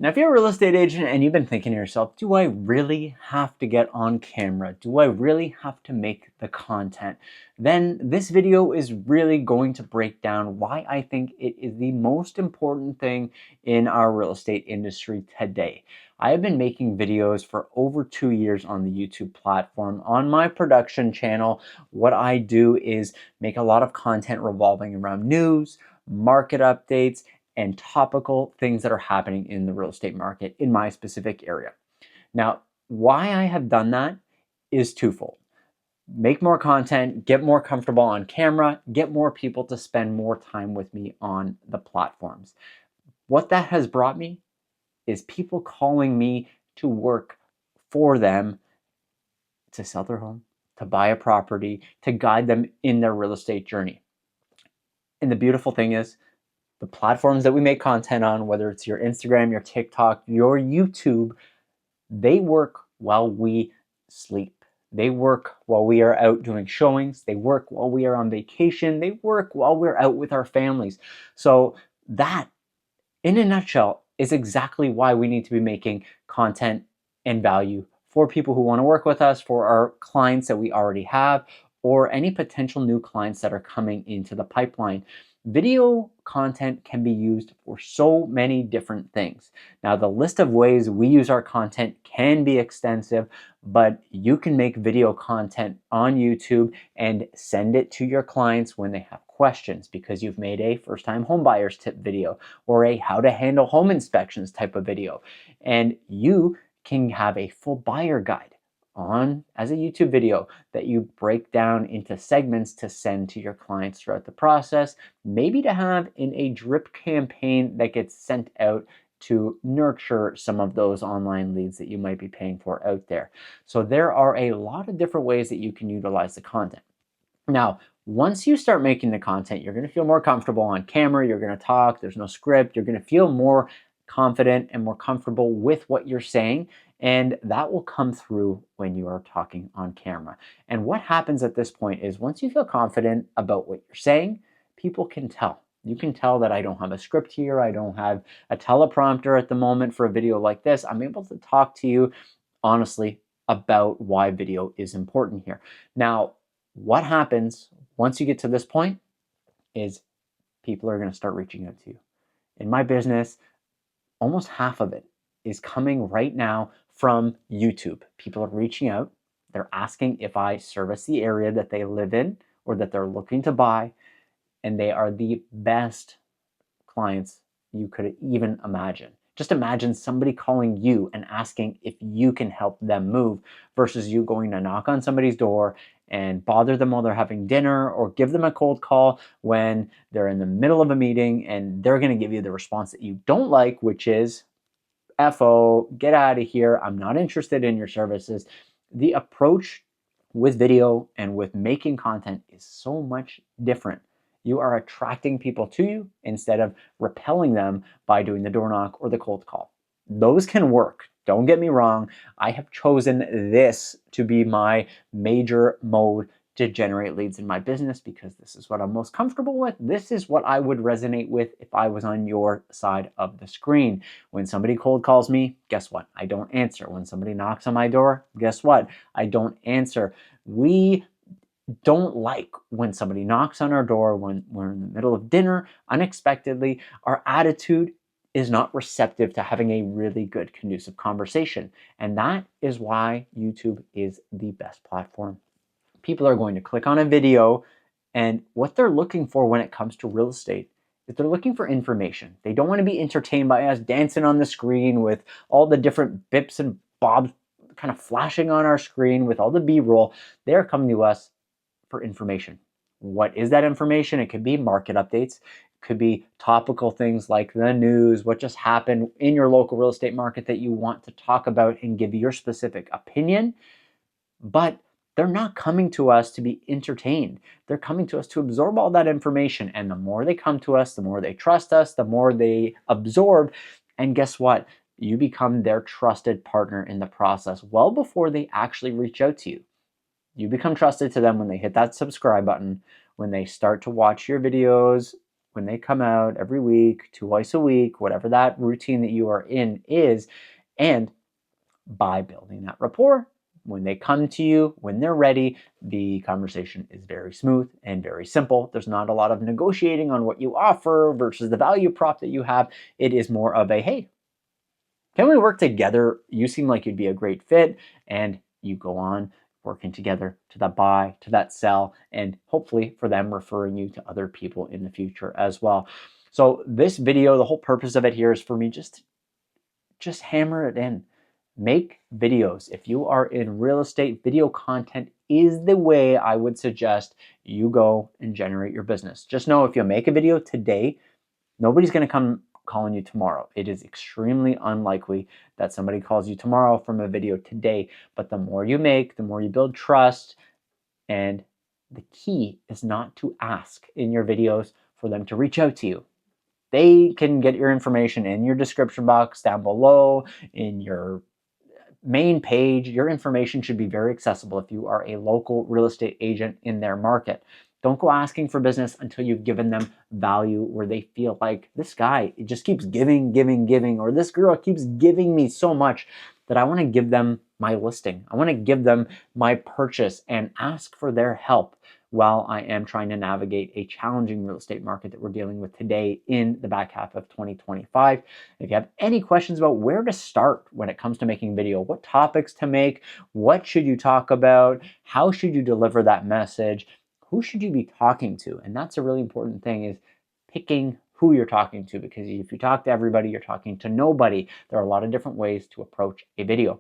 Now, if you're a real estate agent and you've been thinking to yourself, do I really have to get on camera? Do I really have to make the content? Then this video is really going to break down why I think it is the most important thing in our real estate industry today. I have been making videos for over 2 years on the YouTube platform. On my production channel, what I do is make a lot of content revolving around news, market updates, and topical things that are happening in the real estate market in my specific area. Now, why I have done that is twofold. Make more content, get more comfortable on camera, get more people to spend more time with me on the platforms. What that has brought me is people calling me to work for them to sell their home, to buy a property, to guide them in their real estate journey. And the beautiful thing is, the platforms that we make content on, whether it's your Instagram, your TikTok, your YouTube, they work while we sleep. They work while we are out doing showings. They work while we are on vacation. They work while we're out with our families. So that, in a nutshell, is exactly why we need to be making content and value for people who want to work with us, for our clients that we already have, or any potential new clients that are coming into the pipeline. Video content can be used for so many different things. Now, the list of ways we use our content can be extensive, but you can make video content on YouTube and send it to your clients when they have questions because you've made a first-time homebuyers tip video or a how to handle home inspections type of video. And you can have a full buyer guide on as a YouTube video that you break down into segments to send to your clients throughout the process, maybe to have in a drip campaign that gets sent out to nurture some of those online leads that you might be paying for out there. So there are a lot of different ways that you can utilize the content. Now, once you start making the content, you're going to feel more comfortable on camera, you're going to talk, there's no script, you're going to feel more confident and more comfortable with what you're saying, and that will come through when you are talking on camera. And what happens at this point is once you feel confident about what you're saying, people can tell. You can tell that I don't have a script here, I don't have a teleprompter at the moment for a video like this. I'm able to talk to you honestly about why video is important here. Now, what happens once you get to this point is people are going to start reaching out to you. In my business, almost half of it is coming right now from YouTube. People are reaching out. They're asking if I service the area that they live in or that they're looking to buy. And they are the best clients you could even imagine. Just imagine somebody calling you and asking if you can help them move versus you going to knock on somebody's door and bother them while they're having dinner or give them a cold call when they're in the middle of a meeting and they're going to give you the response that you don't like, which is, FO, get out of here. I'm not interested in your services. The approach with video and with making content is so much different. You are attracting people to you instead of repelling them by doing the door knock or the cold call. Those can work. Don't get me wrong. I have chosen this to be my major mode to generate leads in my business because this is what I'm most comfortable with. This is what I would resonate with if I was on your side of the screen. When somebody cold calls me, guess what? I don't answer. When somebody knocks on my door, guess what? I don't answer. We don't like when somebody knocks on our door when we're in the middle of dinner unexpectedly. Our attitude is not receptive to having a really good conducive conversation. And that is why YouTube is the best platform. People are going to click on a video, and what they're looking for when it comes to real estate is they're looking for information. They don't want to be entertained by us dancing on the screen with all the different bips and bobs kind of flashing on our screen with all the B-roll. They're coming to us for information. What is that information? It could be market updates. It could be topical things like the news, what just happened in your local real estate market that you want to talk about and give your specific opinion. But they're not coming to us to be entertained. They're coming to us to absorb all that information. And the more they come to us, the more they trust us, the more they absorb. And guess what? You become their trusted partner in the process well before they actually reach out to you. You become trusted to them when they hit that subscribe button, when they start to watch your videos, when they come out every week, twice a week, whatever that routine that you are in is, and by building that rapport, when they come to you, when they're ready, the conversation is very smooth and very simple. There's not a lot of negotiating on what you offer versus the value prop that you have. It is more of a, hey, can we work together? You seem like you'd be a great fit, and you go on working together to that buy, to that sell, and hopefully for them referring you to other people in the future as well. So this video, the whole purpose of it here is for me just hammer it in. Make videos. If you are in real estate, video content is the way I would suggest you go and generate your business. Just know if you make a video today, nobody's going to come calling you tomorrow. It is extremely unlikely that somebody calls you tomorrow from a video today. But the more you make, the more you build trust. And the key is not to ask in your videos for them to reach out to you. They can get your information in your description box down below, in your main page. Your information should be very accessible if you are a local real estate agent in their market. Don't go asking for business until you've given them value where they feel like this guy just keeps giving, or this girl keeps giving me so much that I want to give them my listing. I want to give them my purchase and ask for their help while I am trying to navigate a challenging real estate market that we're dealing with today in the back half of 2025. If you have any questions about where to start when it comes to making video, what topics to make, what should you talk about, how should you deliver that message, who should you be talking to? And that's a really important thing, is picking who you're talking to, because if you talk to everybody, you're talking to nobody. There are a lot of different ways to approach a video.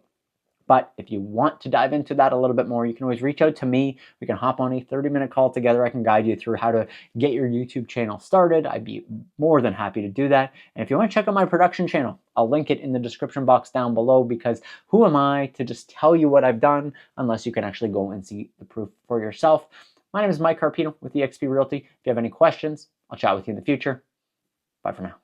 But if you want to dive into that a little bit more, you can always reach out to me. We can hop on a 30-minute call together. I can guide you through how to get your YouTube channel started. I'd be more than happy to do that. And if you want to check out my production channel, I'll link it in the description box down below, because who am I to just tell you what I've done unless you can actually go and see the proof for yourself. My name is Mike Carpino with eXp Realty. If you have any questions, I'll chat with you in the future. Bye for now.